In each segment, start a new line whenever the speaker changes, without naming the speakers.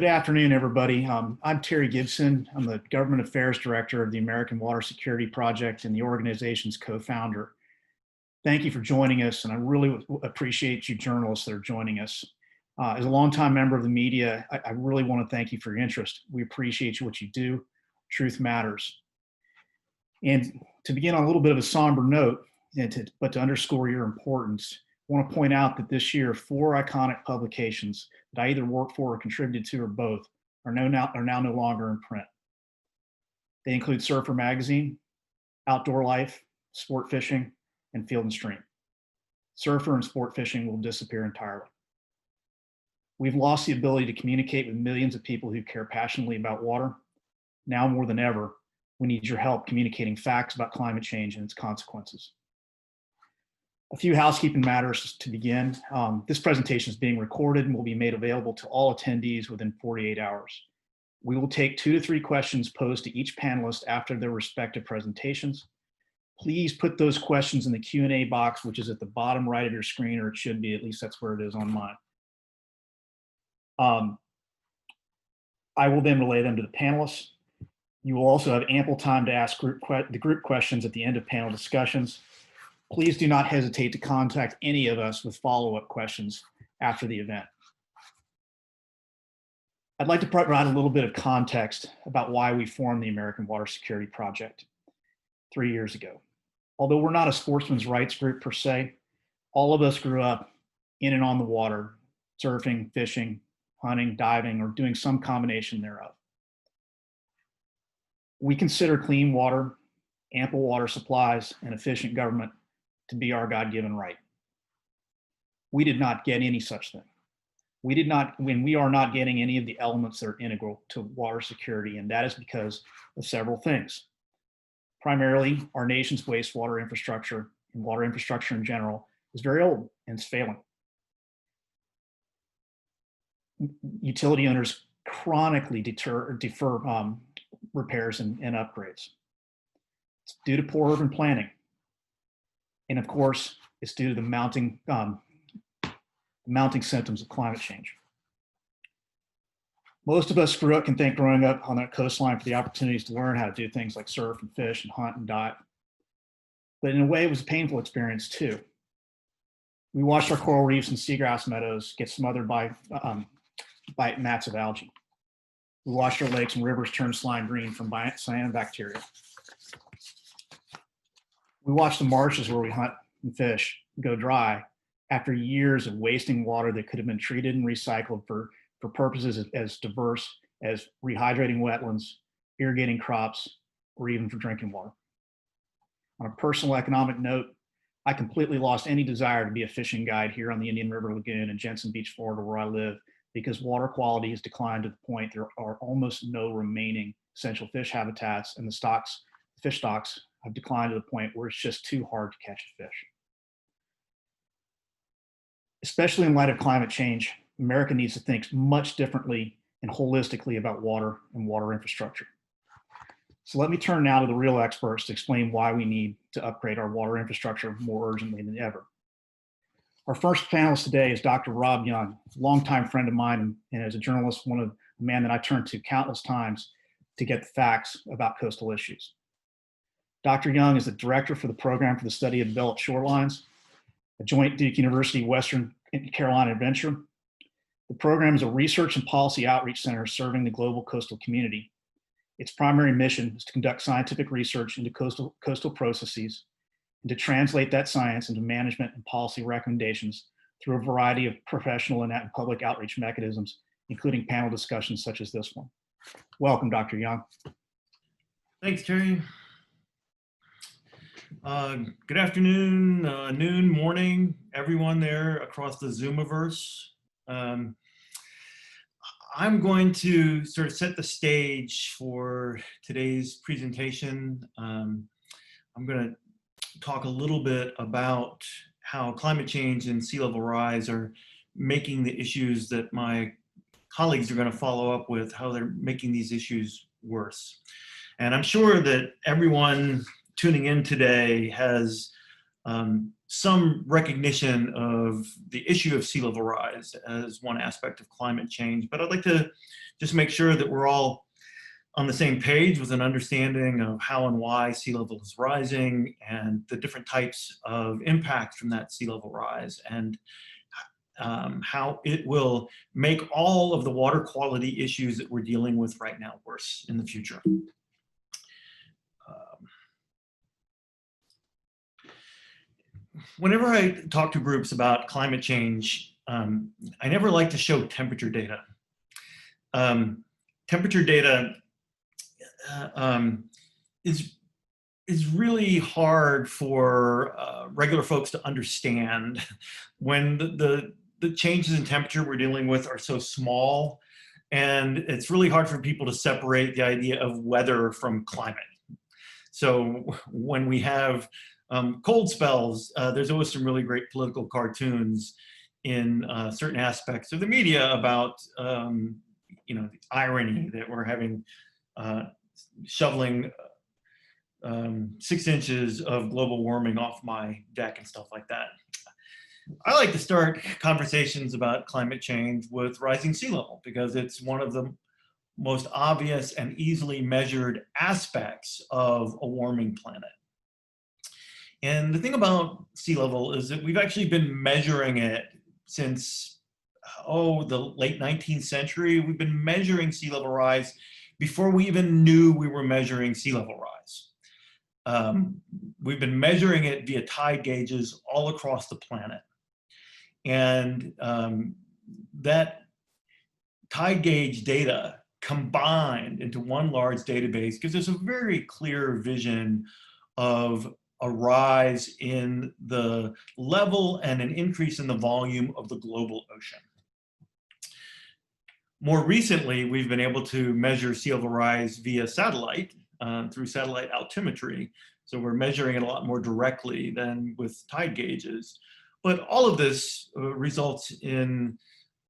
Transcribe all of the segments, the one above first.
afternoon, everybody. I'm Terry Gibson. I'm the Government Affairs Director of the American Water Security Project and the organization's co-founder. Thank you for joining us, and I really appreciate you journalists that are joining us. As a longtime member of the media, I really want to thank you for your interest. We appreciate what you do. Truth matters. And to begin on a little bit of a somber note, but to underscore your importance, I want to point out that this year, 4 iconic publications that I either worked for or contributed to or both are now no longer in print. They include Surfer Magazine, Outdoor Life, Sport Fishing, and Field and Stream. Surfer and Sport Fishing will disappear entirely. We've lost the ability to communicate with millions of people who care passionately about water. Now more than ever, we need your help communicating facts about climate change and its consequences. A few housekeeping matters to begin. This presentation is being recorded and will be made available to all attendees within 48 hours. We will take 2 to 3 questions posed to each panelist after their respective presentations. Please put those questions in the Q&A box, which is at the bottom right of your screen, or it should be, at least that's where it is on mine. I will then relay them to the panelists. You will also have ample time to ask the group questions at the end of panel discussions. Please do not hesitate to contact any of us with follow-up questions after the event. I'd like to provide a little bit of context about why we formed the American Water Security Project 3 years ago. Although we're not a sportsman's rights group per se, all of us grew up in and on the water, surfing, fishing, hunting, diving, or doing some combination thereof. We consider clean water, ample water supplies, and efficient government to be our God-given right. We did not get any such thing. We are not getting any of the elements that are integral to water security, and that is because of several things. Primarily, our nation's wastewater infrastructure and water infrastructure in general is very old and it's failing. Utility owners chronically defer repairs and upgrades. It's due to poor urban planning. And of course, it's due to the mounting symptoms of climate change. Most of us growing up on that coastline for the opportunities to learn how to do things like surf and fish and hunt and dive. But in a way, it was a painful experience too. We watched our coral reefs and seagrass meadows get smothered by mats of algae. We watched our lakes and rivers turn slime green from cyanobacteria. We watched the marshes where we hunt and fish go dry after years of wasting water that could have been treated and recycled for purposes as diverse as rehydrating wetlands, irrigating crops, or even for drinking water. On a personal economic note, I completely lost any desire to be a fishing guide here on the Indian River Lagoon in Jensen Beach, Florida, where I live, because water quality has declined to the point there are almost no remaining essential fish habitats, and the fish stocks have declined to the point where it's just too hard to catch a fish. Especially in light of climate change, America needs to think much differently and holistically about water and water infrastructure. So let me turn now to the real experts to explain why we need to upgrade our water infrastructure more urgently than ever. Our first panelist today is Dr. Rob Young, a longtime friend of mine, and as a journalist, a man that I turn to countless times to get the facts about coastal issues. Dr. Young is the director for the Program for the Study of Developed Shorelines, a joint Duke University Western Carolina venture. The program is a research and policy outreach center serving the global coastal community. Its primary mission is to conduct scientific research into coastal processes and to translate that science into management and policy recommendations through a variety of professional and public outreach mechanisms, including panel discussions such as this one. Welcome, Dr. Young.
Thanks, Terry. Good afternoon, noon, morning, everyone there across the Zoomiverse. I'm going to sort of set the stage for today's presentation. I'm going to talk a little bit about how climate change and sea level rise are making the issues that my colleagues are going to follow up with, how they're making these issues worse. And I'm sure that everyone tuning in today has some recognition of the issue of sea level rise as one aspect of climate change, but I'd like to just make sure that we're all on the same page with an understanding of how and why sea level is rising and the different types of impacts from that sea level rise, and how it will make all of the water quality issues that we're dealing with right now worse in the future. Whenever I talk to groups about climate change, I never like to show temperature data. Temperature data is really hard for regular folks to understand when the changes in temperature we're dealing with are so small, and it's really hard for people to separate the idea of weather from climate. So when we have cold spells, there's always some really great political cartoons in certain aspects of the media about the irony that we're having shoveling 6 inches of global warming off my deck and stuff like that. I like to start conversations about climate change with rising sea level because it's one of the most obvious and easily measured aspects of a warming planet. And the thing about sea level is that we've actually been measuring it since, the late 19th century. We've been measuring sea level rise before we even knew we were measuring sea level rise. We've been measuring it via tide gauges all across the planet. And that tide gauge data combined into one large database gives us a very clear vision of a rise in the level and an increase in the volume of the global ocean. More recently, we've been able to measure sea level rise via satellite, through satellite altimetry. So we're measuring it a lot more directly than with tide gauges. But all of this results in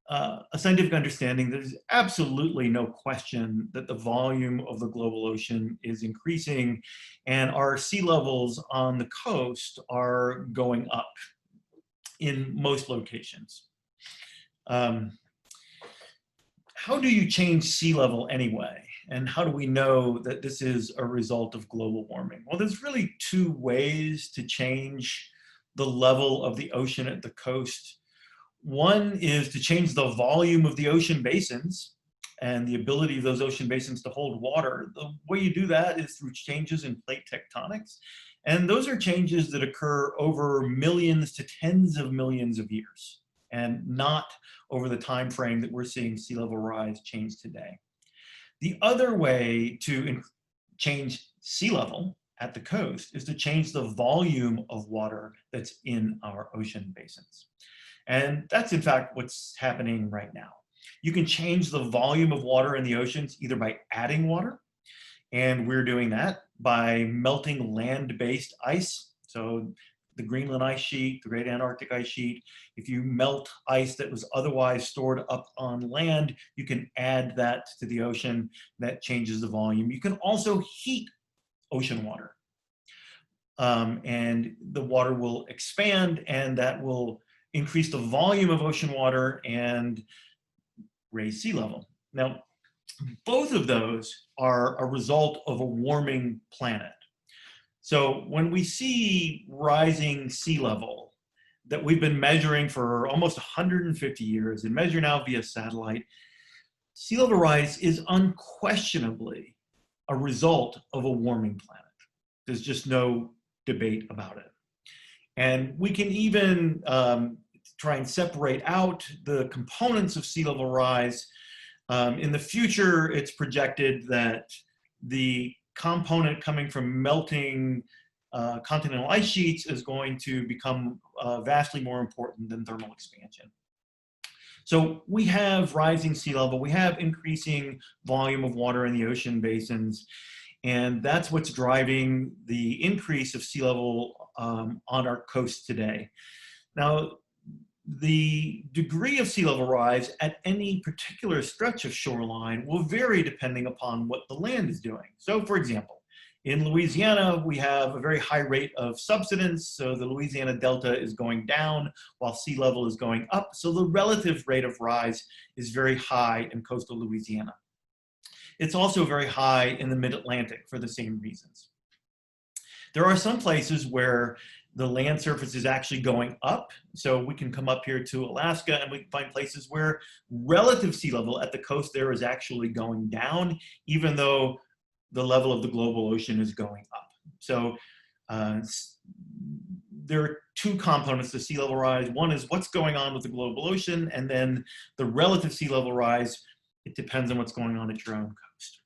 a scientific understanding that there's absolutely no question that the volume of the global ocean is increasing and our sea levels on the coast are going up in most locations. How do you change sea level anyway? And how do we know that this is a result of global warming? Well, there's really two ways to change the level of the ocean at the coast. One is to change the volume of the ocean basins and the ability of those ocean basins to hold water. The way you do that is through changes in plate tectonics. And those are changes that occur over millions to tens of millions of years, and not over the time frame that we're seeing sea level rise change today. The other way to change sea level at the coast is to change the volume of water that's in our ocean basins. And that's in fact what's happening right now. You can change the volume of water in the oceans either by adding water, and we're doing that by melting land-based ice. So the Greenland ice sheet, the Great Antarctic ice sheet, if you melt ice that was otherwise stored up on land, you can add that to the ocean. That changes the volume. You can also heat ocean water. And the water will expand, and that will increase the volume of ocean water and raise sea level. Now, both of those are a result of a warming planet. So when we see rising sea level that we've been measuring for almost 150 years and measure now via satellite, sea level rise is unquestionably a result of a warming planet. There's just no debate about it. And we can even try and separate out the components of sea level rise. In the future, it's projected that the component coming from melting continental ice sheets is going to become vastly more important than thermal expansion. So we have rising sea level, we have increasing volume of water in the ocean basins, and that's what's driving the increase of sea level on our coast today. Now, the degree of sea level rise at any particular stretch of shoreline will vary depending upon what the land is doing. So for example, In Louisiana, we have a very high rate of subsidence, so the Louisiana Delta is going down while sea level is going up, so the relative rate of rise is very high in coastal Louisiana. It's also very high in the mid-Atlantic for the same reasons. There are some places where the land surface is actually going up. So we can come up here to Alaska and we can find places where relative sea level at the coast there is actually going down, even though the level of the global ocean is going up. So there are two components to sea level rise. One is what's going on with the global ocean, and then the relative sea level rise, it depends on what's going on at your own coast.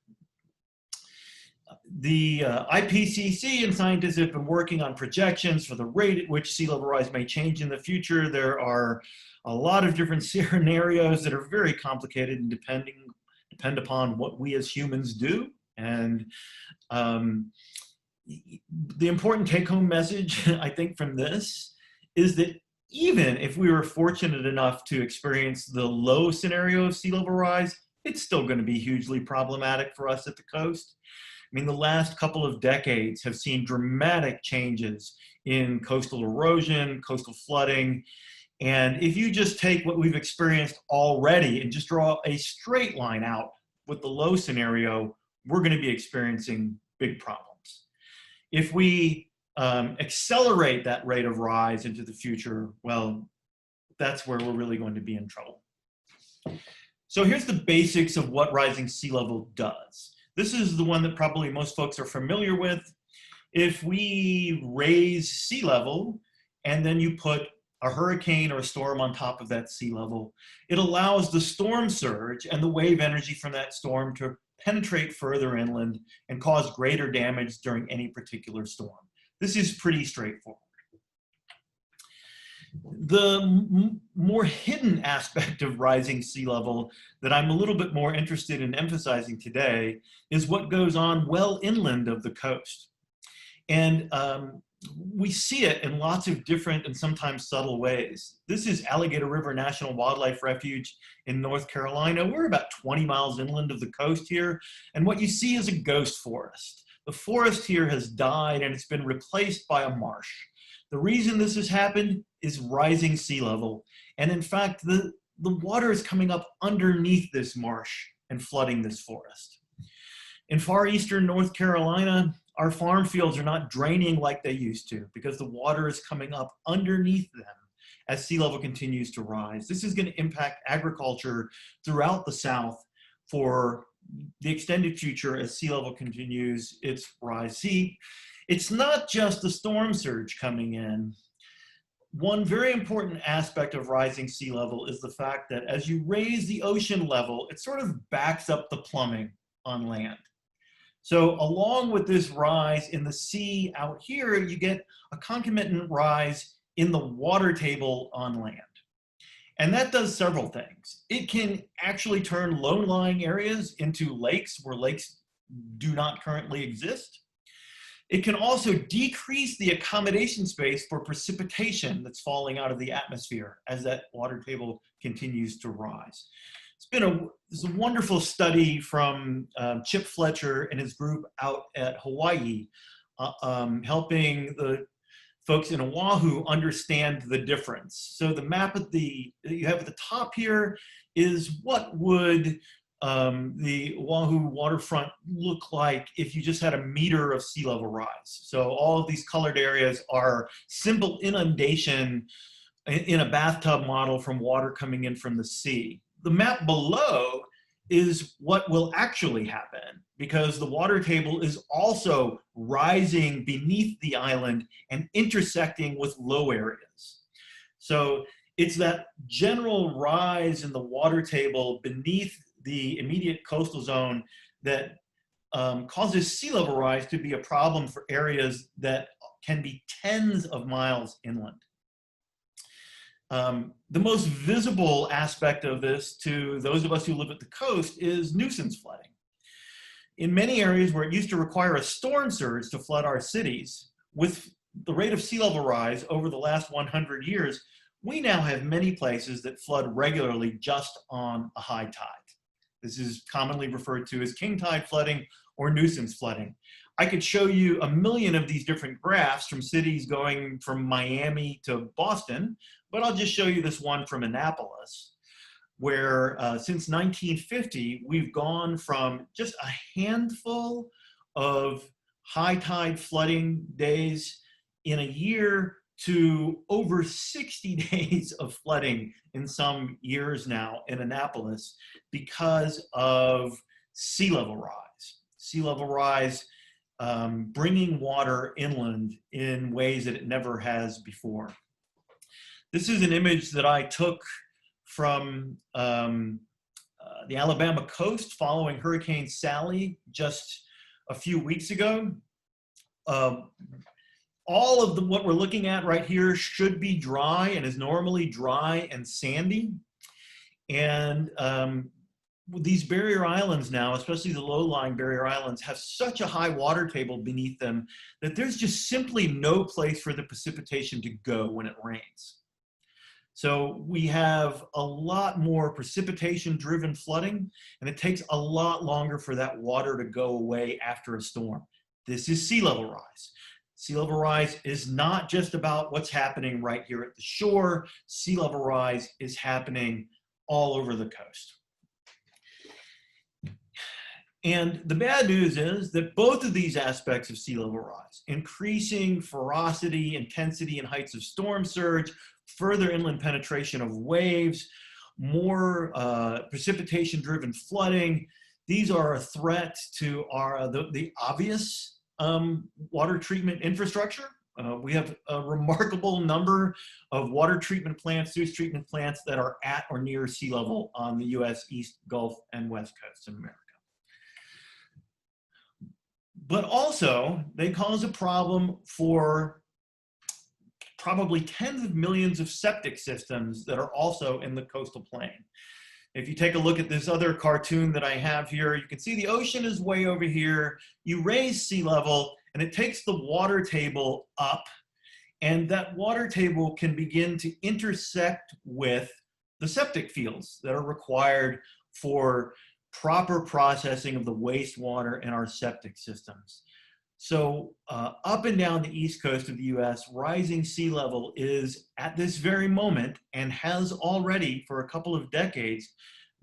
The IPCC and scientists have been working on projections for the rate at which sea level rise may change in the future. There are a lot of different scenarios that are very complicated and depend upon what we as humans do. And the important take-home message, I think, from this is that even if we were fortunate enough to experience the low scenario of sea level rise, it's still going to be hugely problematic for us at the coast. I mean, the last couple of decades have seen dramatic changes in coastal erosion, coastal flooding. And if you just take what we've experienced already and just draw a straight line out with the low scenario, we're going to be experiencing big problems. If we accelerate that rate of rise into the future, well, that's where we're really going to be in trouble. So here's the basics of what rising sea level does. This is the one that probably most folks are familiar with. If we raise sea level and then you put a hurricane or a storm on top of that sea level, it allows the storm surge and the wave energy from that storm to penetrate further inland and cause greater damage during any particular storm. This is pretty straightforward. The more hidden aspect of rising sea level that I'm a little bit more interested in emphasizing today is what goes on well inland of the coast. And we see it in lots of different and sometimes subtle ways. This is Alligator River National Wildlife Refuge in North Carolina. We're about 20 miles inland of the coast here. And what you see is a ghost forest. The forest here has died and it's been replaced by a marsh. The reason this has happened is rising sea level. And in fact, the water is coming up underneath this marsh and flooding this forest. In far eastern North Carolina, our farm fields are not draining like they used to because the water is coming up underneath them as sea level continues to rise. This is going to impact agriculture throughout the South for the extended future as sea level continues its rise. See, it's not just the storm surge coming in. One very important aspect of rising sea level is the fact that as you raise the ocean level, it sort of backs up the plumbing on land. So along with this rise in the sea out here, you get a concomitant rise in the water table on land. And that does several things. It can actually turn low-lying areas into lakes where lakes do not currently exist. It can also decrease the accommodation space for precipitation that's falling out of the atmosphere as that water table continues to rise. It's a wonderful study from Chip Fletcher and his group out at Hawaii, helping the folks in Oahu understand the difference. So the map you have at the top here is what would the Oahu waterfront look like if you just had a meter of sea level rise. So all of these colored areas are simple inundation in a bathtub model from water coming in from the sea. The map below is what will actually happen because the water table is also rising beneath the island and intersecting with low areas. So it's that general rise in the water table beneath the immediate coastal zone that causes sea level rise to be a problem for areas that can be tens of miles inland. The most visible aspect of this to those of us who live at the coast is nuisance flooding. In many areas where it used to require a storm surge to flood our cities, with the rate of sea level rise over the last 100 years, we now have many places that flood regularly just on a high tide. This is commonly referred to as king tide flooding or nuisance flooding. I could show you a million of these different graphs from cities going from Miami to Boston, but I'll just show you this one from Annapolis, where since 1950, we've gone from just a handful of high tide flooding days in a year to over 60 days of flooding in some years now in Annapolis because of sea level rise. Sea level rise bringing water inland in ways that it never has before. This is an image that I took from the Alabama coast following Hurricane Sally just a few weeks ago. All of what we're looking at right here should be dry and is normally dry and sandy. And these barrier islands now, especially the low-lying barrier islands, have such a high water table beneath them that there's just simply no place for the precipitation to go when it rains. So we have a lot more precipitation-driven flooding, and it takes a lot longer for that water to go away after a storm. This is sea level rise. Sea level rise is not just about what's happening right here at the shore. Sea level rise is happening all over the coast. And the bad news is that both of these aspects of sea level rise, increasing ferocity, intensity, and heights of storm surge, further inland penetration of waves, more precipitation-driven flooding, these are a threat to the obvious water treatment infrastructure. We have a remarkable number of water treatment plants, sewage treatment plants that are at or near sea level on the US East Gulf and West Coast of America. But also, they cause a problem for probably tens of millions of septic systems that are also in the coastal plain. If you take a look at this other cartoon that I have here, you can see the ocean is way over here. You raise sea level, and it takes the water table up, and that water table can begin to intersect with the septic fields that are required for proper processing of the wastewater in our septic systems. So up and down the east coast of the US, rising sea level is at this very moment, and has already for a couple of decades,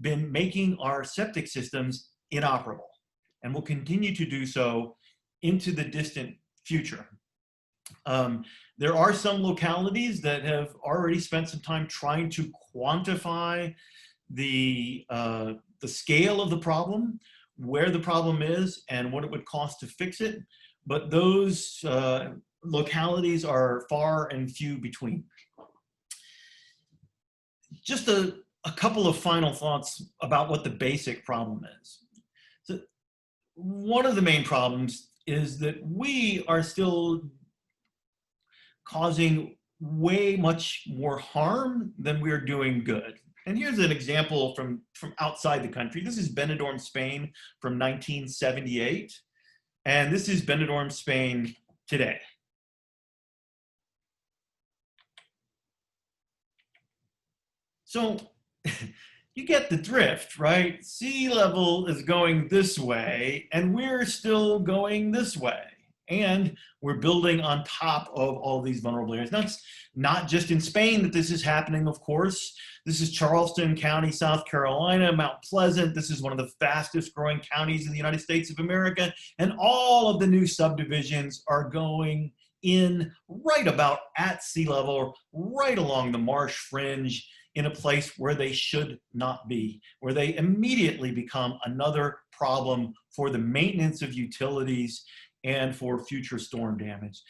been making our septic systems inoperable, and will continue to do so into the distant future. There are some localities that have already spent some time trying to quantify the scale of the problem, where the problem is, and what it would cost to fix it. But those localities are far and few between. Just a couple of final thoughts about what the basic problem is. So one of the main problems is that we are still causing way much more harm than we're doing good. And here's an example from outside the country. This is Benidorm, Spain from 1978. And this is Benidorm, Spain today. So you get the drift, right? Sea level is going this way, and we're still going this way. And we're building on top of all these vulnerable areas. That's not just in Spain that this is happening, of course. This is Charleston County, South Carolina, Mount Pleasant. This is one of the fastest growing counties in the United States of America. And all of the new subdivisions are going in right about at sea level, right along the marsh fringe, in a place where they should not be, where they immediately become another problem for the maintenance of utilities and for future storm damage.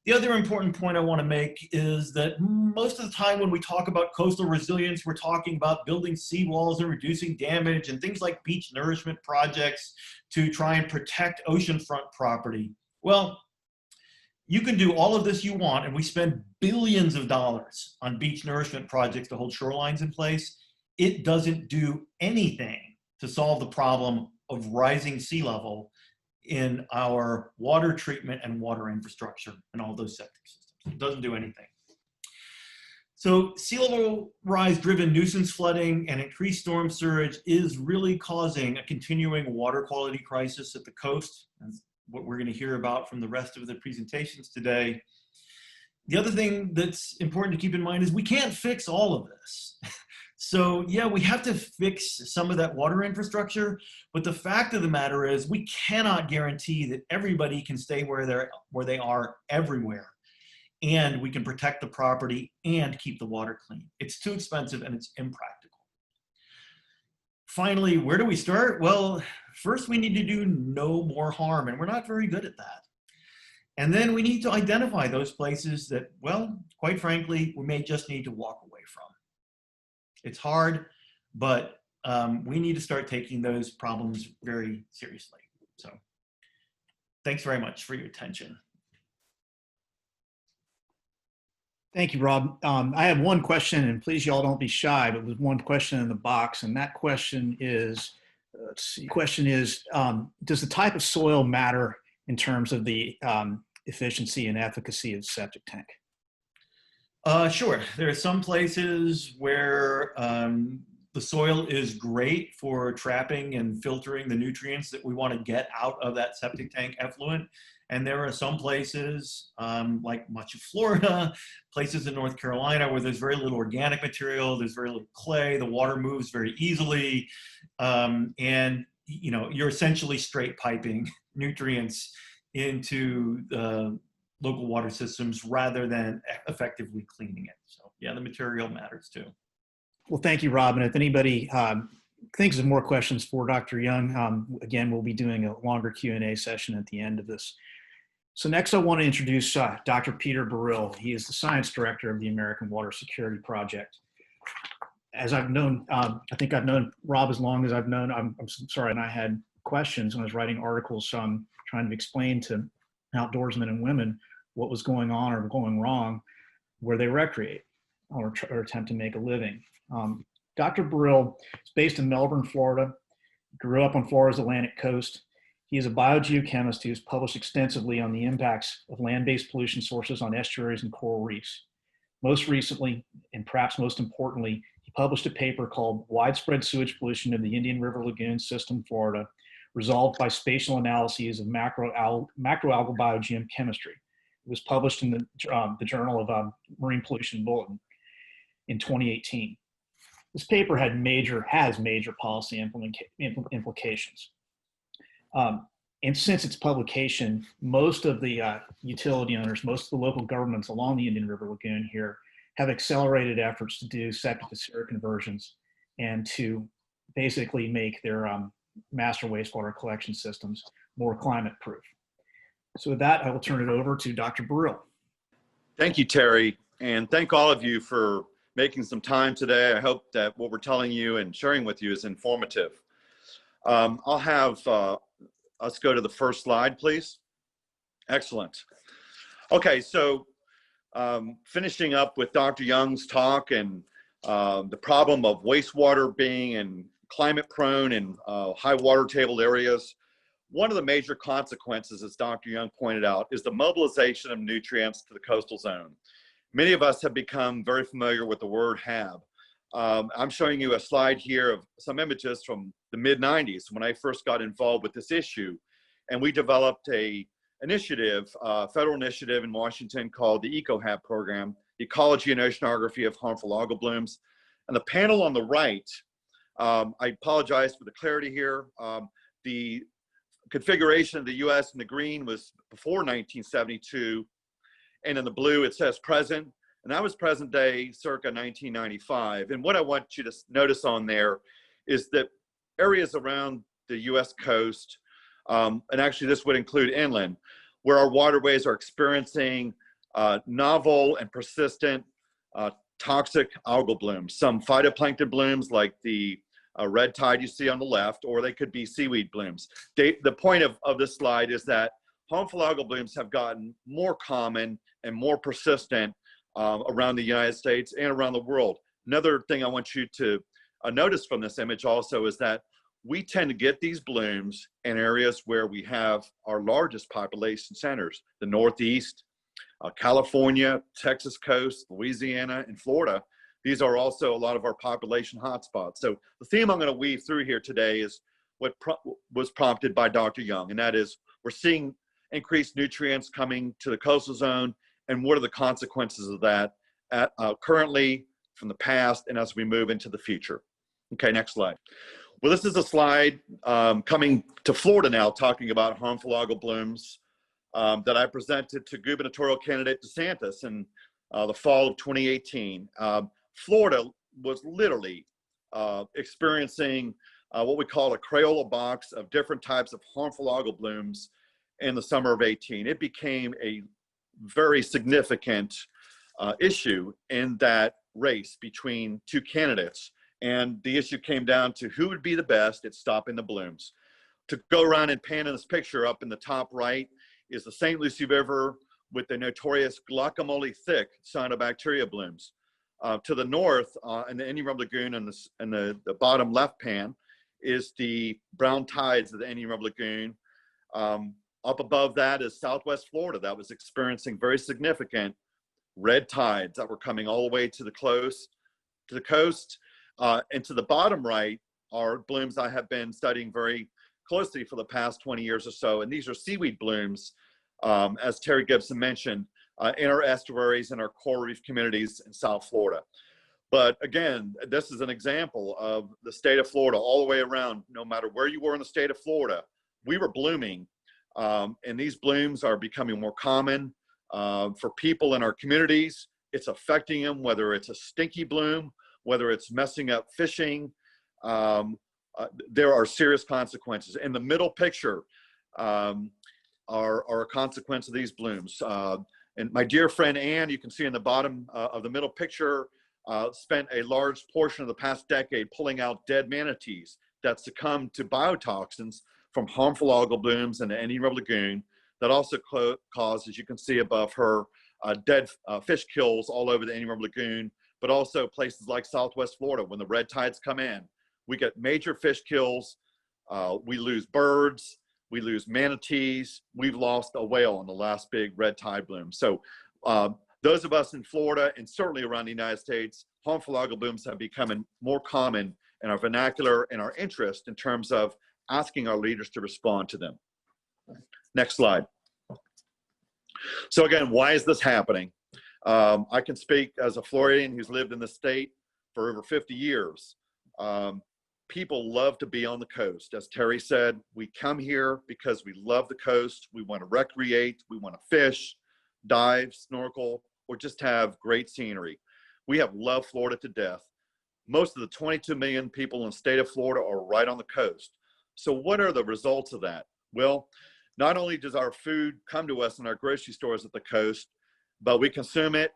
The other important point I want to make is that most of the time when we talk about coastal resilience, we're talking about building seawalls and reducing damage and things like beach nourishment projects to try and protect oceanfront property. Well, you can do all of this you want, and we spend billions of dollars on beach nourishment projects to hold shorelines in place. It doesn't do anything to solve the problem of rising sea level in our water treatment and water infrastructure and all those septic systems. It doesn't do anything. So sea level rise driven nuisance flooding and increased storm surge is really causing a continuing water quality crisis at the coast. And what we're going to hear about from the rest of the presentations today. The other thing that's important to keep in mind is we can't fix all of this. So yeah, we have to fix some of that water infrastructure, but the fact of the matter is we cannot guarantee that everybody can stay where they are everywhere, and we can protect the property and keep the water clean. It's too expensive and it's impractical. Finally, where do we start? Well, first we need to do no more harm, and we're not very good at that. And then we need to identify those places that, well, quite frankly, we may just need to walk away from. It's hard, but we need to start taking those problems very seriously. So thanks very much for your attention.
Thank you, Rob. I have one question, and please y'all don't be shy, but there's one question in the box, and that question is, let's see, does the type of soil matter in terms of the efficiency and efficacy of the septic tank?
Sure. There are some places where the soil is great for trapping and filtering the nutrients that we want to get out of that septic tank effluent. And there are some places like much of Florida, places in North Carolina where there's very little organic material, there's very little clay, the water moves very easily, and you're essentially straight piping nutrients into the local water systems rather than effectively cleaning it. So yeah, the material matters too.
Well, thank you, Rob. And if anybody thinks of more questions for Dr. Young, again, we'll be doing a longer Q&A session at the end of this. So next I want to introduce Dr. Peter Burrill. He is the Science Director of the American Water Security Project. As I've known, I think I've known Rob as long as I've known, I'm sorry, and I had questions when I was writing articles trying to explain to outdoorsmen and women what was going on or going wrong where they recreate or attempt to make a living. Dr. Burrill is based in Melbourne, Florida, grew up on Florida's Atlantic coast. He is a biogeochemist who has published extensively on the impacts of land-based pollution sources on estuaries and coral reefs. Most recently, and perhaps most importantly, he published a paper called Widespread Sewage Pollution of the Indian River Lagoon System, Florida, resolved by spatial analyses of macroalgal biogeochemistry. It was published in the Journal of Marine Pollution Bulletin in 2018. This paper has major policy implications. And since its publication, most of the utility owners, most of the local governments along the Indian River Lagoon here have accelerated efforts to do septic to sewer conversions and to basically make their master wastewater collection systems more climate proof. So with that, I will turn it over to Dr. Burrill.
Thank you, Terry, and thank all of you for making some time today. I hope that what we're telling you and sharing with you is informative. I'll have us go to the first slide, please. Excellent. Okay, so finishing up with Dr. Young's talk and the problem of wastewater being in climate prone and high water table areas. One of the major consequences, as Dr. Young pointed out, is the mobilization of nutrients to the coastal zone. Many of us have become very familiar with the word HAB. I'm showing you a slide here of some images from the mid-90s when I first got involved with this issue. And we developed a initiative, federal initiative in Washington called the EcoHAB program, Ecology and Oceanography of Harmful Algal Blooms. And the panel on the right, I apologize for the clarity here. The configuration of the US in the green was before 1972. And in the blue, it says present. And that was present day circa 1995. And what I want you to notice on there is that areas around the US coast, and actually this would include inland, where our waterways are experiencing novel and persistent toxic algal blooms, some phytoplankton blooms like the red tide you see on the left, or they could be seaweed blooms. The point of this slide is that harmful algal blooms have gotten more common and more persistent around the United States and around the world. Another thing I want you to notice from this image also is that we tend to get these blooms in areas where we have our largest population centers, the Northeast, California, Texas coast, Louisiana, and Florida. These are also a lot of our population hotspots. So the theme I'm going to weave through here today is what was prompted by Dr. Young, and that is We're seeing increased nutrients coming to the coastal zone, and what are the consequences of that currently, from the past, and as we move into the future. Okay, next slide. Well, this is a slide coming to Florida now, talking about harmful algal blooms that I presented to gubernatorial candidate DeSantis in the fall of 2018. Florida was literally experiencing what we call a Crayola box of different types of harmful algal blooms in the summer of 18. It became a very significant issue in that race between two candidates. And the issue came down to who would be the best at stopping the blooms. To go around and pan in this picture, up in the top right is the St. Lucie River with the notorious guacamole-thick cyanobacteria blooms. To the north, in the Indian Rub Lagoon, and the bottom left pan, is the brown tides of the Indian Rub Lagoon. Up above that is Southwest Florida, that was experiencing very significant red tides that were coming all the way to the coast. And to the bottom right are blooms I have been studying very closely for the past 20 years or so. And these are seaweed blooms, as Terry Gibson mentioned, in our estuaries and our coral reef communities in South Florida. But again, this is an example of the state of Florida all the way around. No matter where you were in the state of Florida, we were blooming. And these blooms are becoming more common for people in our communities. It's affecting them, whether it's a stinky bloom, whether it's messing up fishing. There are serious consequences. In the middle picture are a consequence of these blooms. And my dear friend Ann, you can see in the bottom of the middle picture, spent a large portion of the past decade pulling out dead manatees that succumbed to biotoxins from harmful algal blooms in the Indian Rub Lagoon that also caused, as you can see above her, dead fish kills all over the Indian Rub Lagoon, but also places like Southwest Florida. When the red tides come in, we get major fish kills, we lose birds, we lose manatees, we've lost a whale in the last big red tide bloom. So those of us in Florida and certainly around the United States, harmful algal blooms have become more common in our vernacular and our interest in terms of asking our leaders to respond to them. Next slide. So again, why is this happening? I can speak as a Floridian who's lived in the state for over 50 years. People love to be on the coast. As Terry said, we come here because we love the coast. We want to recreate, we want to fish, dive, snorkel, or just have great scenery. We have loved Florida to death. Most of the 22 million people in the state of Florida are right on the coast. So what are the results of that? Well, not only does our food come to us in our grocery stores at the coast, but we consume it,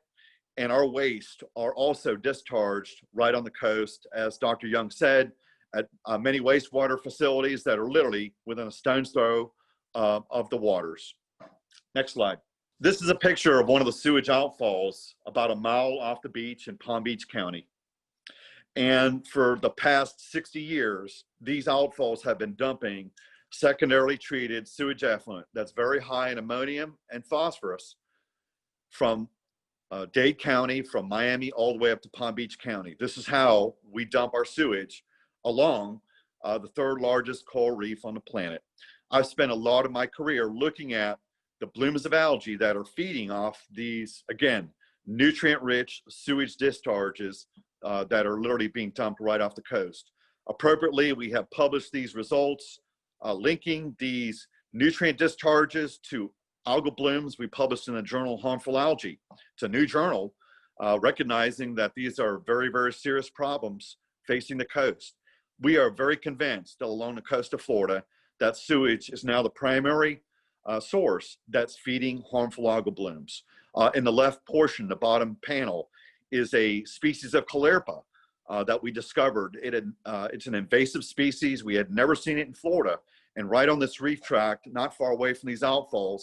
and our waste are also discharged right on the coast, as Dr. Young said, at many wastewater facilities that are literally within a stone's throw of the waters. Next slide. This is a picture of one of the sewage outfalls about a mile off the beach in Palm Beach County. And for the past 60 years, these outfalls have been dumping secondarily treated sewage effluent that's very high in ammonium and phosphorus from Dade County, from Miami, all the way up to Palm Beach County. This is how we dump our sewage along the third largest coral reef on the planet. I've spent a lot of my career looking at the blooms of algae that are feeding off these, again, nutrient-rich sewage discharges that are literally being dumped right off the coast. Appropriately, we have published these results, linking these nutrient discharges to algal blooms we published in the journal Harmful Algae. It's a new journal recognizing that these are very, very serious problems facing the coast. We are very convinced that along the coast of Florida that sewage is now the primary source that's feeding harmful algal blooms. In the left portion, the bottom panel, is a species of Caulerpa that we discovered. It's an invasive species. We had never seen it in Florida. And right on this reef tract, not far away from these outfalls,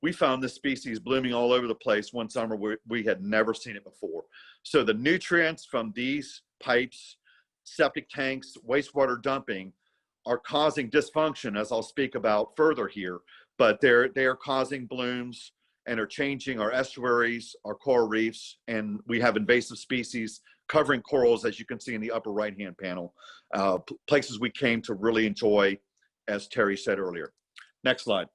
we found this species blooming all over the place one summer where we had never seen it before. So the nutrients from these pipes, septic tanks, wastewater dumping are causing dysfunction, as I'll speak about further here, but they are causing blooms and are changing our estuaries, our coral reefs, and we have invasive species covering corals, as you can see in the upper right-hand panel, places we came to really enjoy, as Terry said earlier. Next slide.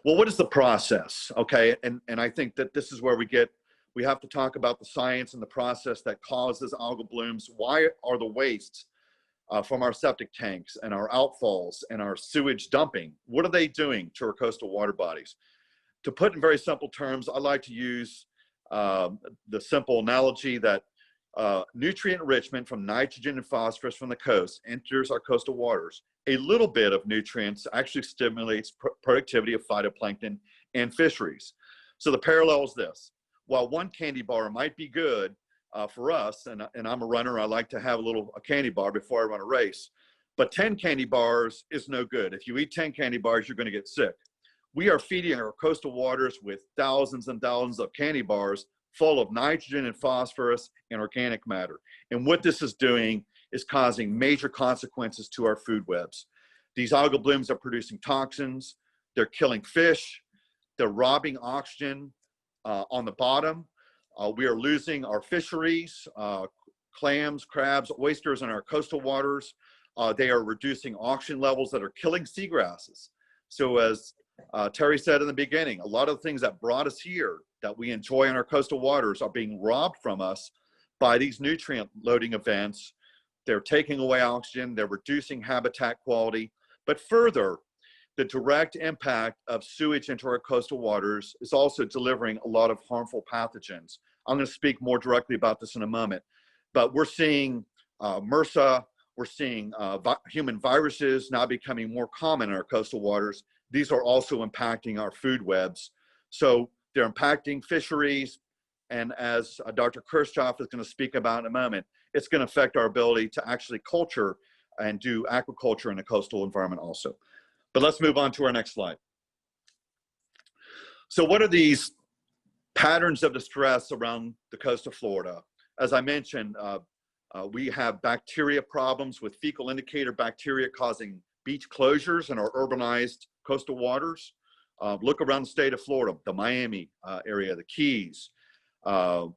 Well, what is the process? Okay, and I think that this is where we have to talk about the science and the process that causes algal blooms. Why are the wastes from our septic tanks and our outfalls and our sewage dumping, what are they doing to our coastal water bodies? To put in very simple terms, I like to use the simple analogy that nutrient enrichment from nitrogen and phosphorus from the coast enters our coastal waters. A little bit of nutrients actually stimulates productivity of phytoplankton and fisheries. So the parallel is this. While one candy bar might be good for us, and I'm a runner, I like to have a candy bar before I run a race, but 10 candy bars is no good. If you eat 10 candy bars, you're going to get sick. We are feeding our coastal waters with thousands and thousands of candy bars full of nitrogen and phosphorus and organic matter. And what this is doing is causing major consequences to our food webs. These algal blooms are producing toxins, they're killing fish, they're robbing oxygen on the bottom. We are losing our fisheries, clams, crabs, oysters in our coastal waters. They are reducing oxygen levels that are killing seagrasses. So as Terry said in the beginning, a lot of the things that brought us here that we enjoy in our coastal waters are being robbed from us by these nutrient loading events. They're taking away oxygen, they're reducing habitat quality, but further, the direct impact of sewage into our coastal waters is also delivering a lot of harmful pathogens. I'm going to speak more directly about this in a moment, but we're seeing MRSA, we're seeing human viruses now becoming more common in our coastal waters. These are also impacting our food webs. So they're impacting fisheries, and as Dr. Kirchhoff is going to speak about in a moment, it's going to affect our ability to actually culture and do aquaculture in a coastal environment also. But let's move on to our next slide. So what are these patterns of distress around the coast of Florida? As I mentioned, we have bacteria problems with fecal indicator bacteria causing beach closures in our urbanized coastal waters. Look around the state of Florida, the Miami area, the Keys,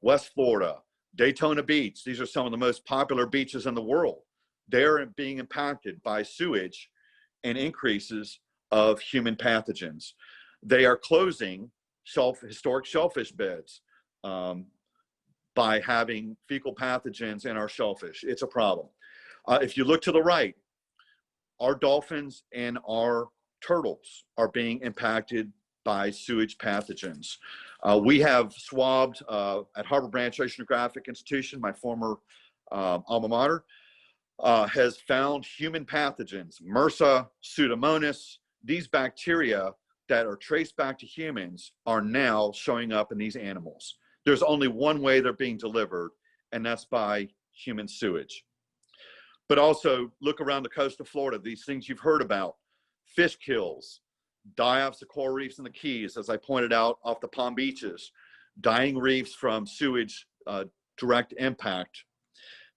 West Florida, Daytona Beach. These are some of the most popular beaches in the world. They're being impacted by sewage and increases of human pathogens. They are closing historic shellfish beds by having fecal pathogens in our shellfish. It's a problem. If you look to the right, our dolphins and our turtles are being impacted by sewage pathogens. We have swabbed at Harbor Branch Oceanographic Institution, my former alma mater, has found human pathogens, MRSA, Pseudomonas. These bacteria that are traced back to humans are now showing up in these animals. There's only one way they're being delivered, and that's by human sewage. But also look around the coast of Florida, these things you've heard about, fish kills, die-offs of coral reefs in the Keys, as I pointed out, off the Palm Beaches, dying reefs from sewage direct impact.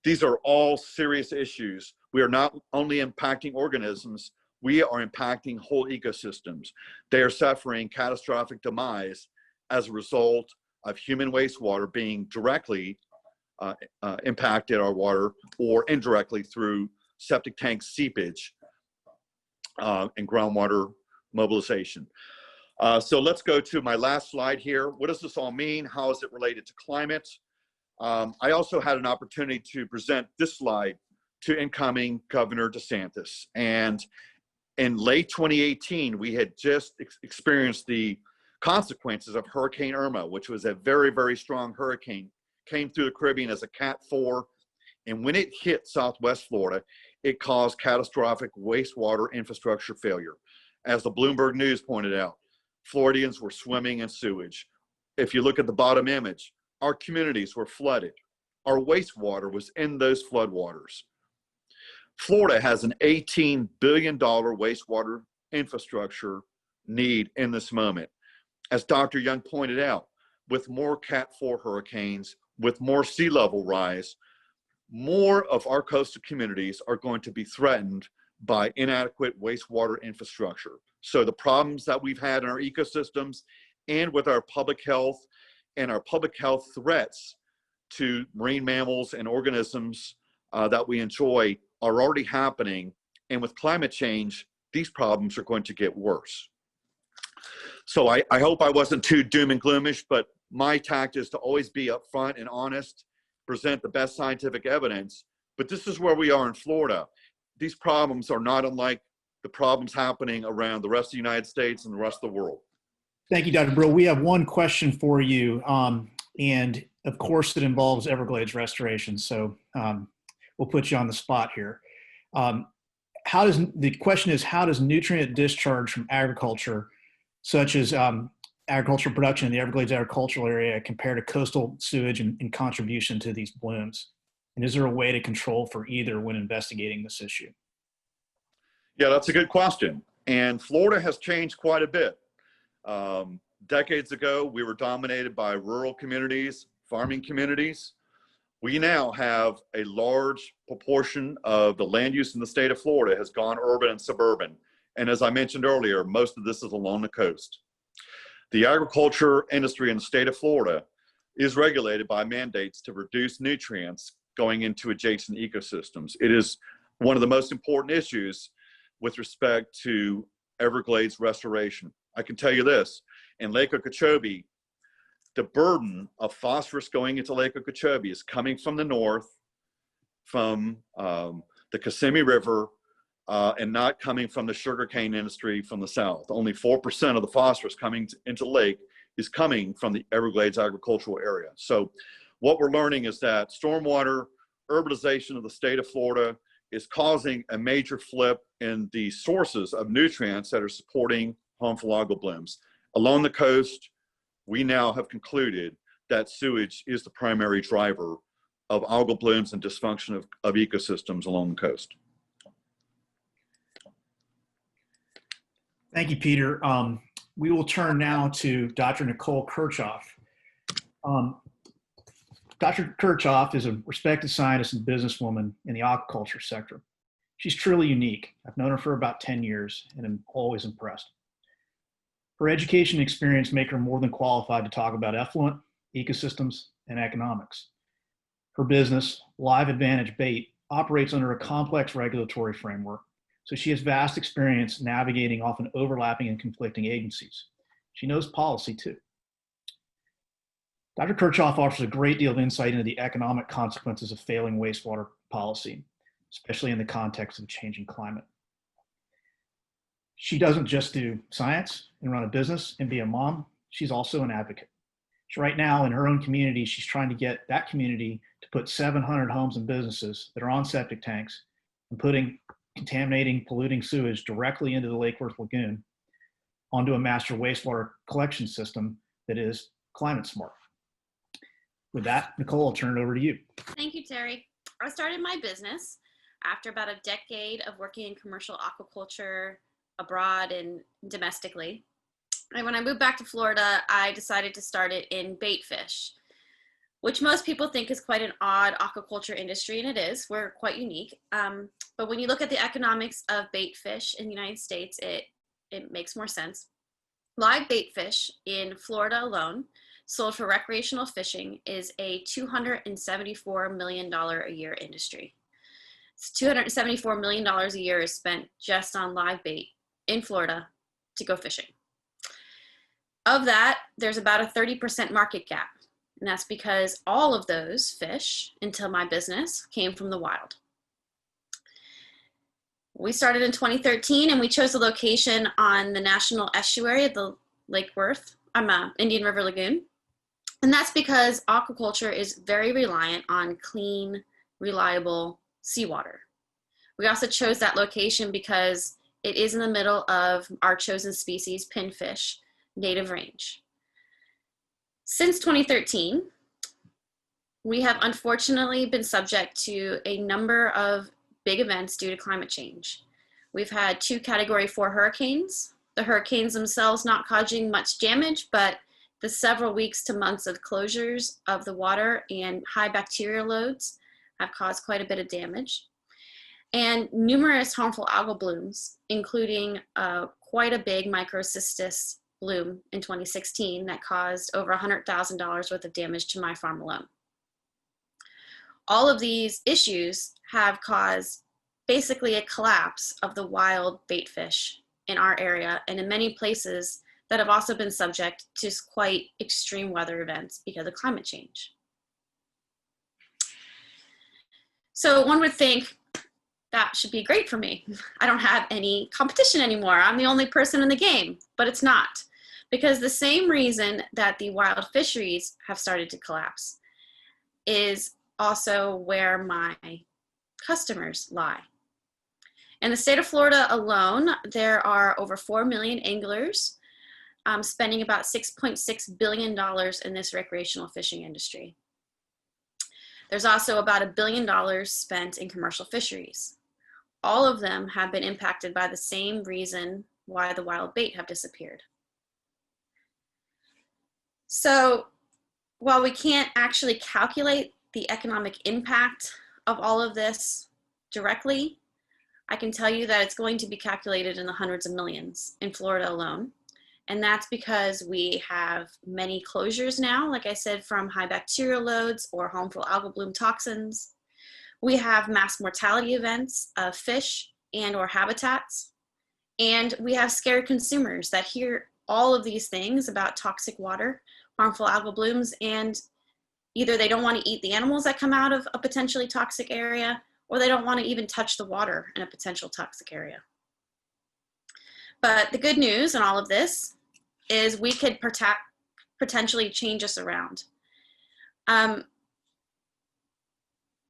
These are all serious issues. We are not only impacting organisms, we are impacting whole ecosystems. They are suffering catastrophic demise as a result of human wastewater being directly impacted our water, or indirectly through septic tank seepage and groundwater mobilization. So let's go to my last slide here. What does this all mean? How is it related to climate? I also had an opportunity to present this slide to incoming Governor DeSantis. And in late 2018, we had just experienced the consequences of Hurricane Irma, which was a very, very strong hurricane, came through the Caribbean as a Cat 4. And when it hit Southwest Florida, it caused catastrophic wastewater infrastructure failure. As the Bloomberg News pointed out, Floridians were swimming in sewage. If you look at the bottom image, our communities were flooded. Our wastewater was in those floodwaters. Florida has an $18 billion wastewater infrastructure need in this moment. As Dr. Young pointed out, with more Cat 4 hurricanes, with more sea level rise, more of our coastal communities are going to be threatened by inadequate wastewater infrastructure. So the problems that we've had in our ecosystems and with our public health and our public health threats to marine mammals and organisms that we enjoy are already happening. And with climate change, these problems are going to get worse. So I hope I wasn't too doom and gloomish, but my tact is to always be upfront and honest, present the best scientific evidence. But this is where we are in Florida. These problems are not unlike the problems happening around the rest of the United States and the rest of the world.
Thank you, Dr. Brill. We have one question for you. And of course, it involves Everglades restoration. So we'll put you on the spot here. The question is, how does nutrient discharge from agriculture, such as agricultural production in the Everglades agricultural area, compare to coastal sewage and contribution to these blooms? And is there a way to control for either when investigating this issue?
Yeah, that's a good question. And Florida has changed quite a bit. Decades ago, we were dominated by rural communities, farming communities. We now have a large proportion of the land use in the state of Florida has gone urban and suburban. And as I mentioned earlier, most of this is along the coast. The agriculture industry in the state of Florida is regulated by mandates to reduce nutrients going into adjacent ecosystems. It is one of the most important issues with respect to Everglades restoration. I can tell you this, in Lake Okeechobee, the burden of phosphorus going into Lake Okeechobee is coming from the north, from the Kissimmee River, and not coming from the sugarcane industry from the south. Only 4% of the phosphorus coming into the lake is coming from the Everglades agricultural area. So what we're learning is that stormwater urbanization of the state of Florida is causing a major flip in the sources of nutrients that are supporting harmful algal blooms. Along the coast, we now have concluded that sewage is the primary driver of algal blooms and dysfunction of ecosystems along the coast.
Thank you, Peter. We will turn now to Dr. Nicole Kirchhoff. Dr. Kirchhoff is a respected scientist and businesswoman in the aquaculture sector. She's truly unique. I've known her for about 10 years and I'm always impressed. Her education and experience make her more than qualified to talk about effluent, ecosystems, and economics. Her business, Live Advantage Bait, operates under a complex regulatory framework, so she has vast experience navigating often overlapping and conflicting agencies. She knows policy too. Dr. Kirchhoff offers a great deal of insight into the economic consequences of failing wastewater policy, especially in the context of a changing climate. She doesn't just do science and run a business and be a mom, she's also an advocate. So right now in her own community, she's trying to get that community to put 700 homes and businesses that are on septic tanks and putting contaminating, polluting sewage directly into the Lake Worth Lagoon onto a master wastewater collection system that is climate smart. With that, Nicole, I'll turn it over to you.
Thank you, Terry. I started my business after about a decade of working in commercial aquaculture abroad and domestically. And when I moved back to Florida, I decided to start it in bait fish, which most people think is quite an odd aquaculture industry, and it is. We're quite unique. But when you look at the economics of bait fish in the United States, it makes more sense. Live bait fish in Florida alone, sold for recreational fishing, is a $274 million a year industry. It's $274 million a year is spent just on live bait in Florida to go fishing. Of that, there's about a 30% market gap. And that's because all of those fish, until my business, came from the wild. We started in 2013 and we chose a location on the national estuary of the Lake Worth, Indian River Lagoon. And that's because aquaculture is very reliant on clean, reliable seawater. We also chose that location because it is in the middle of our chosen species, pinfish, native range. Since 2013, we have unfortunately been subject to a number of big events due to climate change. We've had 2 Category 4 hurricanes. The hurricanes themselves not causing much damage, but the several weeks to months of closures of the water and high bacterial loads have caused quite a bit of damage. And numerous harmful algal blooms, including quite a big microcystis bloom in 2016 that caused over $100,000 worth of damage to my farm alone. All of these issues have caused basically a collapse of the wild bait fish in our area, and in many places that have also been subject to quite extreme weather events because of climate change. So one would think that should be great for me. I don't have any competition anymore. I'm the only person in the game, but it's not. Because the same reason that the wild fisheries have started to collapse is also where my customers lie. In the state of Florida alone, there are over 4 million anglers spending about $6.6 billion in this recreational fishing industry. There's also about $1 billion spent in commercial fisheries. All of them have been impacted by the same reason why the wild bait have disappeared. So while we can't actually calculate the economic impact of all of this directly, I can tell you that it's going to be calculated in the hundreds of millions in Florida alone. And that's because we have many closures now, like I said, from high bacterial loads or harmful algal bloom toxins. We have mass mortality events of fish and or habitats. And we have scared consumers that hear all of these things about toxic water, harmful algal blooms, and either they don't want to eat the animals that come out of a potentially toxic area, or they don't want to even touch the water in a potential toxic area. But the good news in all of this is we could potentially change us around.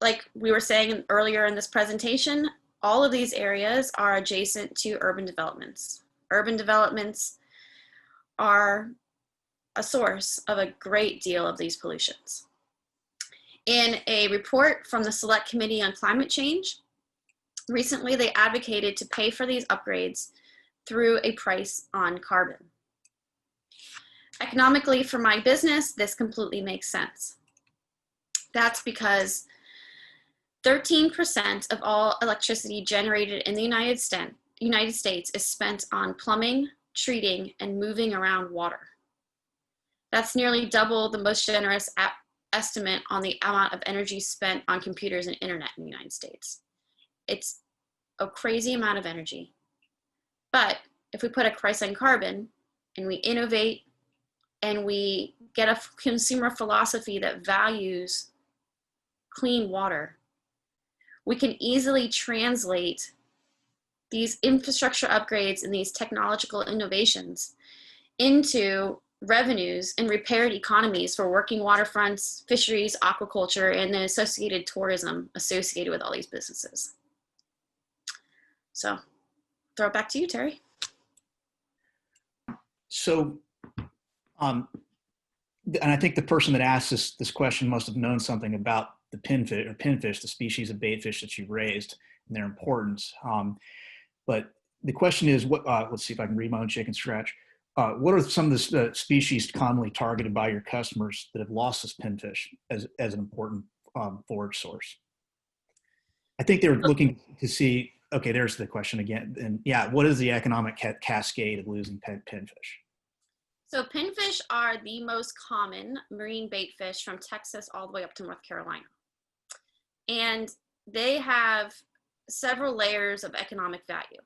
Like we were saying earlier in this presentation, all of these areas are adjacent to urban developments. Urban developments are a source of a great deal of these pollutions. In a report from the Select Committee on Climate Change, recently they advocated to pay for these upgrades through a price on carbon. Economically, for my business, this completely makes sense. That's because 13% of all electricity generated in the United States is spent on plumbing, treating, and moving around water. That's nearly double the most generous estimate on the amount of energy spent on computers and internet in the United States. It's a crazy amount of energy. But if we put a price on carbon and we innovate and we get a consumer philosophy that values clean water, we can easily translate these infrastructure upgrades and these technological innovations into revenues and repaired economies for working waterfronts, fisheries, aquaculture, and the associated tourism associated with all these businesses. So, throw it back to you, Terry.
So, and I think the person that asked this question must have known something about the pinfish, the species of baitfish that you've raised and their importance. But the question is, let's see if I can read my own chicken scratch. What are some of the species commonly targeted by your customers that have lost this pinfish as an important forage source? I think they're looking to see, okay, there's the question again. And yeah, what is the economic cascade of losing pinfish?
So pinfish are the most common marine bait fish from Texas all the way up to North Carolina. And they have several layers of economic value.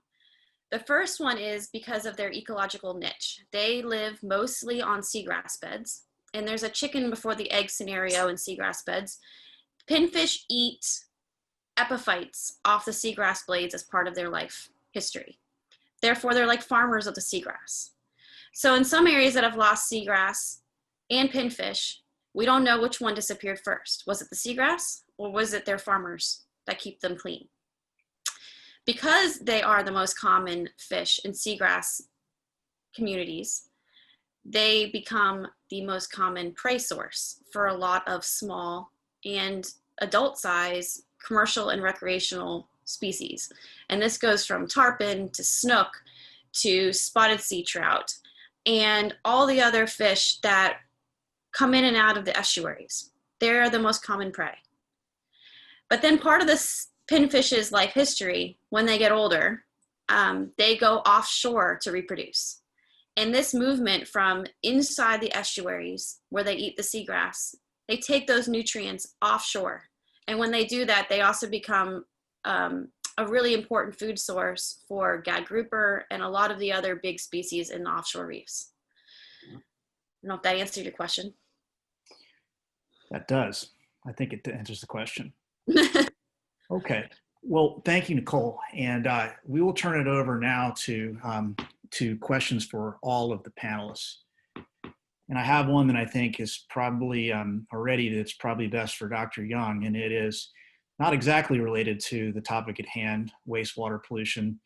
The first one is because of their ecological niche. They live mostly on seagrass beds, and there's a chicken before the egg scenario in seagrass beds. Pinfish eat epiphytes off the seagrass blades as part of their life history. Therefore, they're like farmers of the seagrass. So in some areas that have lost seagrass and pinfish, we don't know which one disappeared first. Was it the seagrass, or was it their farmers that keep them clean? Because they are the most common fish in seagrass communities, they become the most common prey source for a lot of small and adult size commercial and recreational species. And this goes from tarpon to snook to spotted sea trout and all the other fish that come in and out of the estuaries. They're the most common prey. But then part of this pinfish's life history, when they get older, they go offshore to reproduce. And this movement from inside the estuaries where they eat the seagrass, they take those nutrients offshore. And when they do that, they also become a really important food source for gad grouper and a lot of the other big species in the offshore reefs. don't know if that answered your question.
That does. I think it answers the question. Okay. Well, thank you, Nicole. And we will turn it over now to questions for all of the panelists. And I have one that I think is probably already that's probably best for Dr. Young, and it is not exactly related to the topic at hand, wastewater pollution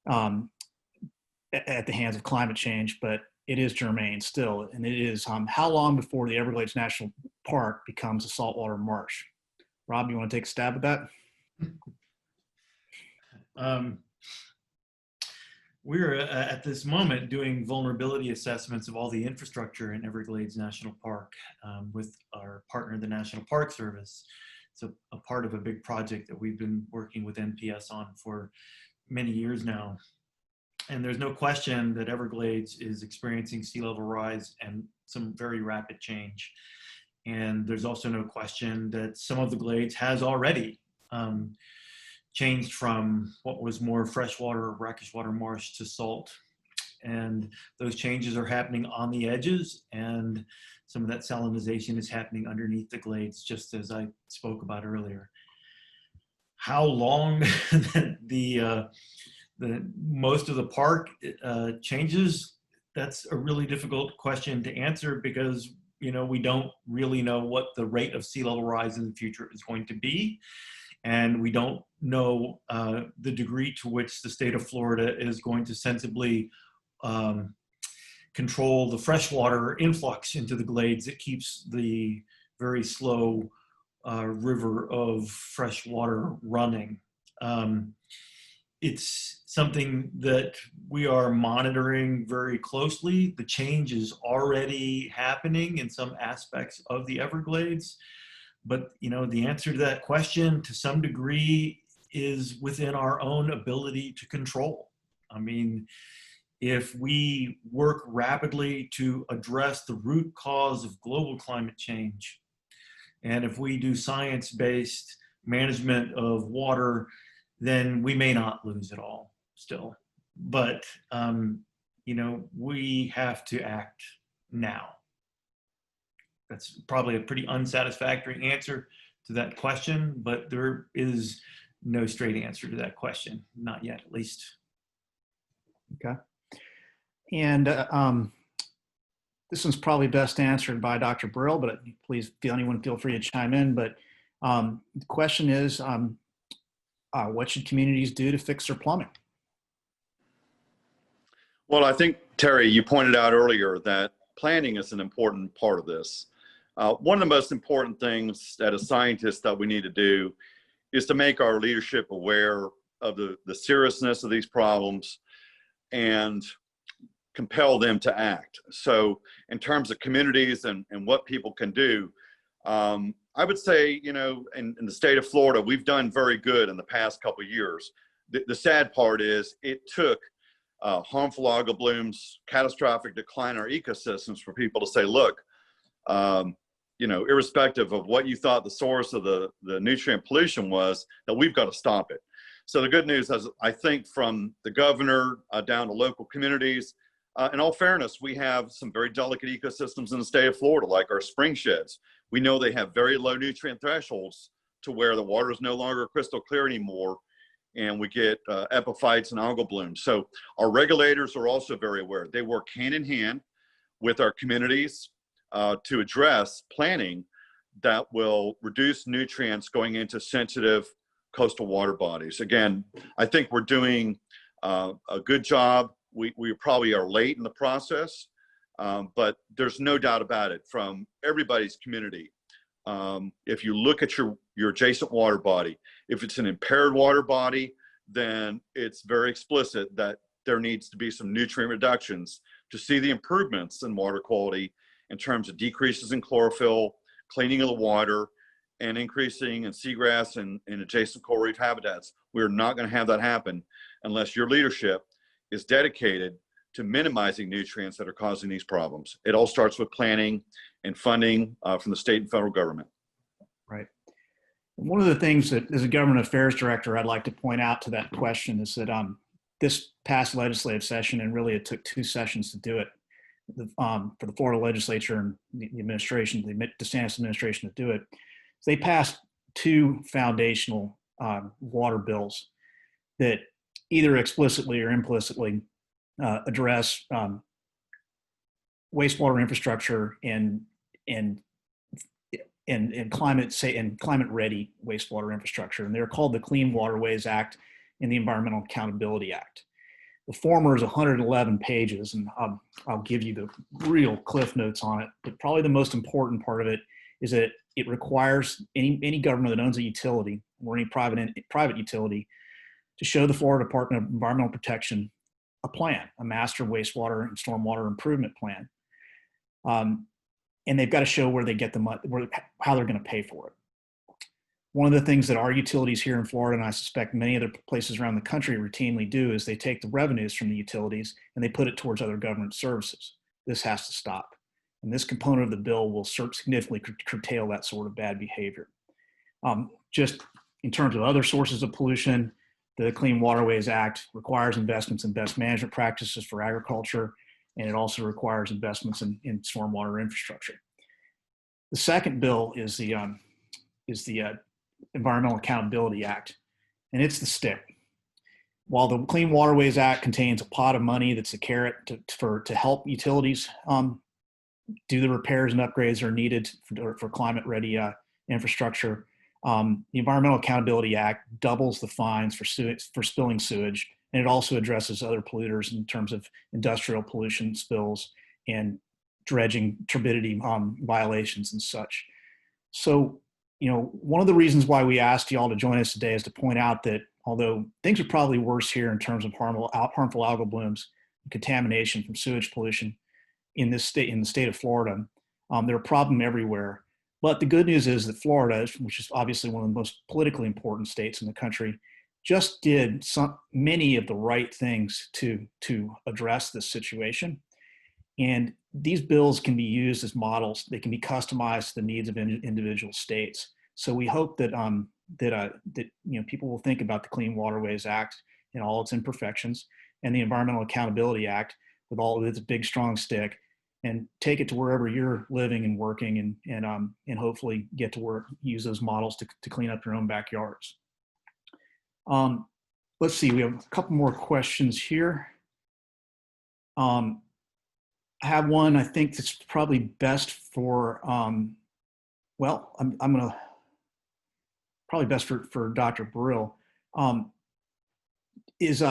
at the hands of climate change, but it is germane still. And it is how long before the Everglades National Park becomes a saltwater marsh? Rob, you want to take a stab at that?
We're at this moment doing vulnerability assessments of all the infrastructure in Everglades National Park with our partner, the National Park Service. It's a part of a big project that we've been working with NPS on for many years now. And there's no question that Everglades is experiencing sea level rise and some very rapid change. And there's also no question that some of the glades has already changed from what was more freshwater, brackish water marsh to salt. And those changes are happening on the edges, and some of that salinization is happening underneath the glades, just as I spoke about earlier. How long the most of the park changes, that's a really difficult question to answer, because we don't really know what the rate of sea level rise in the future is going to be. And we don't know the degree to which the state of Florida is going to sensibly control the freshwater influx into the glades that keeps the very slow river of fresh water running. It's something that we are monitoring very closely. The change is already happening in some aspects of the Everglades. But the answer to that question, to some degree, is within our own ability to control. I mean, if we work rapidly to address the root cause of global climate change, and if we do science-based management of water, then we may not lose it all still. But, we have to act now. That's probably a pretty unsatisfactory answer to that question, but there is no straight answer to that question, not yet, at least.
Okay. And this one's probably best answered by Dr. Brill, but please, anyone feel free to chime in. But the question is, what should communities do to fix their plumbing?
Well, I think, Terry, you pointed out earlier that planning is an important part of this. One of the most important things that as scientists that we need to do is to make our leadership aware of the seriousness of these problems and compel them to act. So in terms of communities and what people can do, I would say, in the state of Florida, we've done very good in the past couple of years. The sad part is it took harmful algal blooms, catastrophic decline in our ecosystems for people to say, look, irrespective of what you thought the source of the nutrient pollution was, that we've got to stop it. So the good news is, I think, from the governor down to local communities, in all fairness, we have some very delicate ecosystems in the state of Florida, like our spring sheds. We know they have very low nutrient thresholds to where the water is no longer crystal clear anymore, and we get epiphytes and algal blooms. So our regulators are also very aware. They work hand in hand with our communities to address planning that will reduce nutrients going into sensitive coastal water bodies. Again, I think we're doing a good job. We probably are late in the process, but there's no doubt about it from everybody's community. If you look at your adjacent water body, if it's an impaired water body, then it's very explicit that there needs to be some nutrient reductions to see the improvements in water quality in terms of decreases in chlorophyll, cleaning of the water, and increasing in seagrass and adjacent coral reef habitats. We're not going to have that happen unless your leadership is dedicated to minimizing nutrients that are causing these problems. It all starts with planning and funding from the state and federal government.
Right. One of the things that, as a government affairs director, I'd like to point out to that question is that this past legislative session, and really it took 2 sessions to do it, for the Florida legislature and the administration, the DeSantis administration to do it. They passed two foundational water bills that either explicitly or implicitly address wastewater infrastructure and climate ready wastewater infrastructure. And they're called the Clean Waterways Act and the Environmental Accountability Act. The former is 111 pages, and I'll give you the real cliff notes on it. But probably the most important part of it is that it requires any government that owns a utility or any private utility to show the Florida Department of Environmental Protection a plan, a master wastewater and stormwater improvement plan. And they've got to show where they get the money, how they're going to pay for it. One of the things that our utilities here in Florida, and I suspect many other places around the country routinely do, is they take the revenues from the utilities and they put it towards other government services. This has to stop. And this component of the bill will significantly curtail that sort of bad behavior. Just in terms of other sources of pollution, the Clean Waterways Act requires investments in best management practices for agriculture, and it also requires investments in stormwater infrastructure. The second bill is the Environmental Accountability Act, and it's the stick. While the Clean Waterways Act contains a pot of money that's a carrot to help utilities do the repairs and upgrades that are needed for climate-ready infrastructure, the Environmental Accountability Act doubles the fines for spilling sewage, and it also addresses other polluters in terms of industrial pollution spills and dredging, turbidity violations and such. So, one of the reasons why we asked y'all to join us today is to point out that although things are probably worse here in terms of harmful algal blooms and contamination from sewage pollution in the state of Florida, they're a problem everywhere. But the good news is that Florida, which is obviously one of the most politically important states in the country, just did many of the right things to address this situation. And these bills can be used as models. They can be customized to the needs of individual states. So we hope that people will think about the Clean Waterways Act and all its imperfections, and the Environmental Accountability Act with all of its big strong stick, and take it to wherever you're living and working, and hopefully get to work, use those models to clean up your own backyards. Let's see, we have a couple more questions here. I have one I think that's probably best for, I'm gonna, probably best for Dr. Brill. Is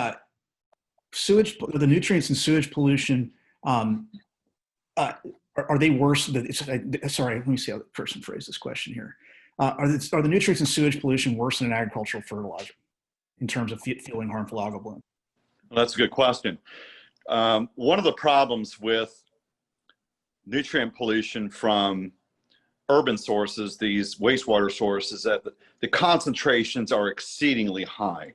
sewage, the nutrients in sewage pollution, are they worse? Sorry, let me see how the person phrased this question here. Are the nutrients in sewage pollution worse than an agricultural fertilizer in terms of fueling harmful algal bloom?
Well, that's a good question. One of the problems with nutrient pollution from urban sources, these wastewater sources, that the concentrations are exceedingly high.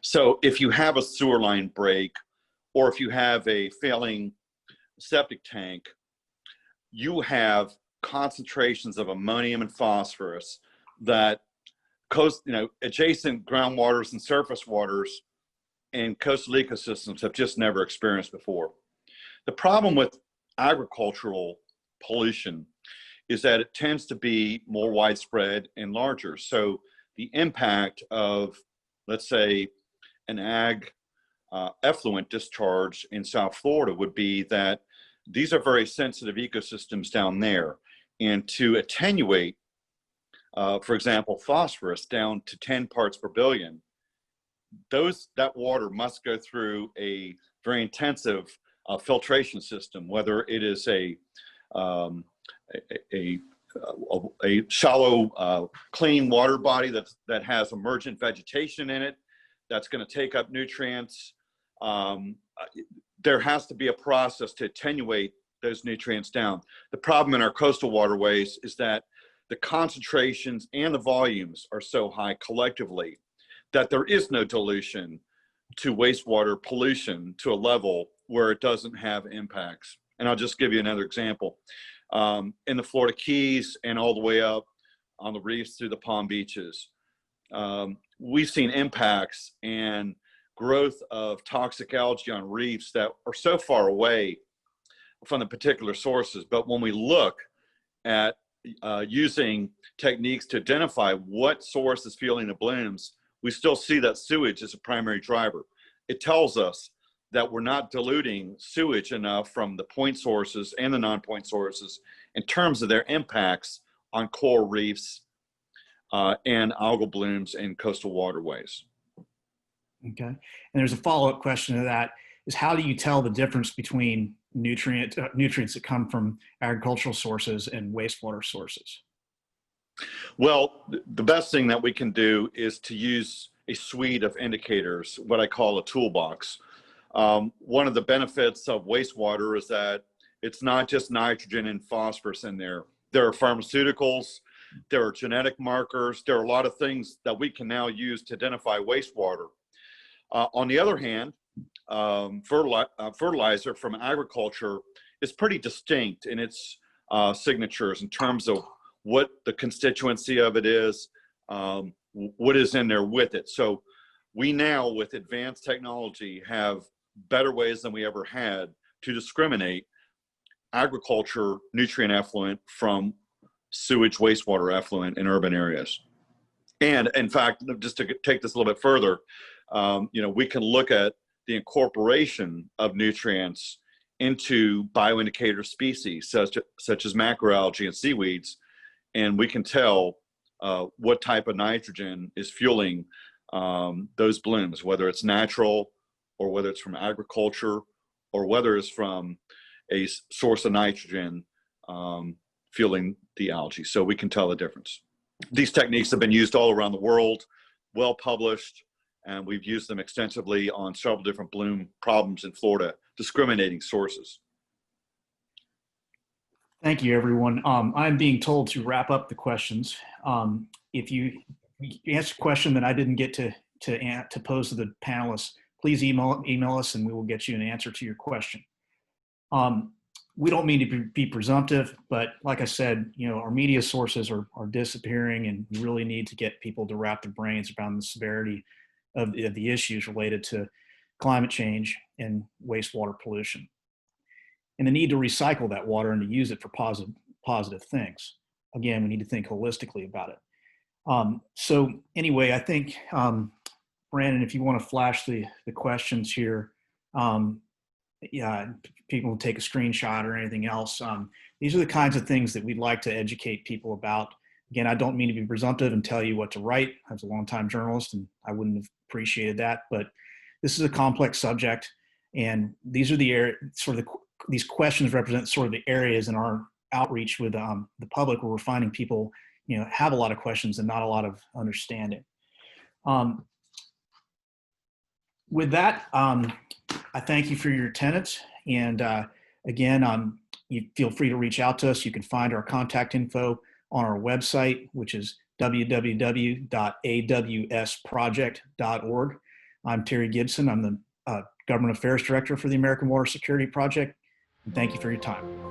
So if you have a sewer line break, or if you have a failing septic tank, you have concentrations of ammonium and phosphorus that adjacent groundwaters and surface waters and coastal ecosystems have just never experienced before. The problem with agricultural pollution is that it tends to be more widespread and larger. So the impact of, let's say, an ag effluent discharge in South Florida would be that these are very sensitive ecosystems down there. And to attenuate, for example, phosphorus down to 10 parts per billion, that water must go through a very intensive filtration system, whether it is a shallow, clean water body that has emergent vegetation in it, that's going to take up nutrients. There has to be a process to attenuate those nutrients down. The problem in our coastal waterways is that the concentrations and the volumes are so high collectively that there is no dilution to wastewater pollution to a level where it doesn't have impacts. And I'll just give you another example. In the Florida Keys and all the way up on the reefs through the Palm Beaches, we've seen impacts and growth of toxic algae on reefs that are so far away from the particular sources. But when we look at using techniques to identify what source is fueling the blooms, we still see that sewage is a primary driver. It tells us that we're not diluting sewage enough from the point sources and the non-point sources in terms of their impacts on coral reefs and algal blooms in coastal waterways.
Okay. And there's a follow-up question to that is, how do you tell the difference between nutrients that come from agricultural sources and wastewater sources?
Well, the best thing that we can do is to use a suite of indicators, what I call a toolbox. One of the benefits of wastewater is that it's not just nitrogen and phosphorus in there. There are pharmaceuticals, there are genetic markers, there are a lot of things that we can now use to identify wastewater. On the other hand, fertilizer from agriculture is pretty distinct in its signatures in terms of what the constituency of it is, what is in there with it. So we now, with advanced technology, have better ways than we ever had to discriminate agriculture nutrient effluent from sewage wastewater effluent in urban areas. And in fact, just to take this a little bit further, we can look at the incorporation of nutrients into bioindicator species such as macroalgae and seaweeds, and we can tell what type of nitrogen is fueling those blooms, whether it's natural or whether it's from agriculture or whether it's from a source of nitrogen fueling the algae. So we can tell the difference. These techniques have been used all around the world, well published, and we've used them extensively on several different bloom problems in Florida, discriminating sources.
Thank you, everyone. I'm being told to wrap up the questions. If you ask a question that I didn't get to pose to the panelists, please email us and we will get you an answer to your question. We don't mean to be presumptive, but like I said, our media sources are disappearing, and we really need to get people to wrap their brains around the severity of the issues related to climate change and wastewater pollution, and the need to recycle that water and to use it for positive things. Again, we need to think holistically about it. So anyway, I think, Brandon, if you want to flash the questions here, yeah, people will take a screenshot or anything else. These are the kinds of things that we'd like to educate people about. Again, I don't mean to be presumptive and tell you what to write. I was a longtime journalist and I wouldn't have appreciated that, but this is a complex subject, and these are these questions represent sort of the areas in our outreach with the public where we're finding people, have a lot of questions and not a lot of understanding. With that, I thank you for your attendance. And again, you feel free to reach out to us. You can find our contact info on our website, which is www.awsproject.org. I'm Terry Gibson. I'm the Government Affairs Director for the American Water Security Project. And thank you for your time.